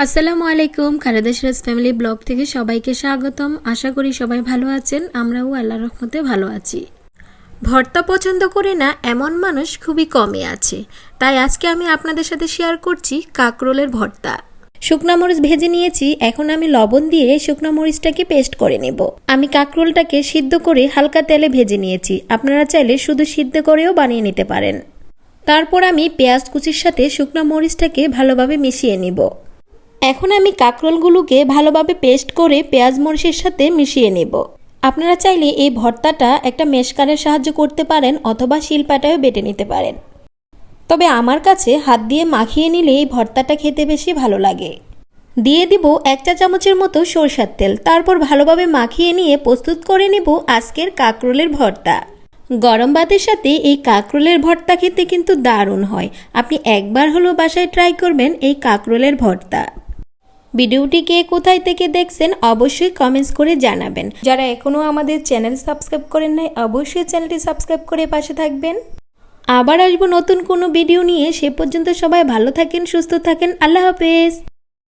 আসসালামু আলাইকুম। Khaleda Siraj family blog থেকে সবাইকে স্বাগতম। আশা করি সবাই ভালো আছেন, আমরাও আল্লাহর রহমতে ভালো আছি। ভর্তা পছন্দ করে না এমন মানুষ খুবই কমই আছে, তাই আজকে আমি আপনাদের সাথে শেয়ার করছি কাঁকরোলের ভর্তা। শুকনা মরিচ ভেজে নিয়েছি, এখন আমি লবণ দিয়ে শুকনা মরিচটাকে পেস্ট করে নেব। আমি কাঁকরোলটাকে সিদ্ধ করে হালকা তেলে ভেজে নিয়েছি, আপনারা চাইলে শুধু সিদ্ধ করেও বানিয়ে নিতে পারেন। তারপর আমি পেঁয়াজ কুচির সাথে শুকনা মরিচটাকে ভালোভাবে মিশিয়ে নিব। এখন আমি কাঁকরোলগুলোকে ভালোভাবে পেস্ট করে পেঁয়াজ মরিচের সাথে মিশিয়ে নেব। আপনারা চাইলে এই ভর্তাটা একটা মেশকারের সাহায্য করতে পারেন অথবা শিলপাটায়ও বেটে নিতে পারেন, তবে আমার কাছে হাত দিয়ে মাখিয়ে নিলে এই ভর্তাটা খেতে বেশি ভালো লাগে। দিয়ে দিব 1 চা চামচের মতো সরষের তেল, তারপর ভালোভাবে মাখিয়ে নিয়ে প্রস্তুত করে নেব আজকের কাঁকরোলের ভর্তা। গরম ভাতের সাথে এই কাঁকরোলের ভর্তা খেতে কিন্তু দারুণ হয়। আপনি একবার হলেও বাসায় ট্রাই করবেন এই কাঁকরোলের ভর্তা। ভিডিওটি কে কোথায় থেকে দেখছেন অবশ্যই কমেন্টস করে জানাবেন। যারা এখনও আমাদের চ্যানেল সাবস্ক্রাইব করেন নাই অবশ্যই চ্যানেলটি সাবস্ক্রাইব করে পাশে থাকবেন। আবার আসবো নতুন কোনো ভিডিও নিয়ে, সে পর্যন্ত সবাই ভালো থাকেন, সুস্থ থাকেন। আল্লাহ হাফেজ।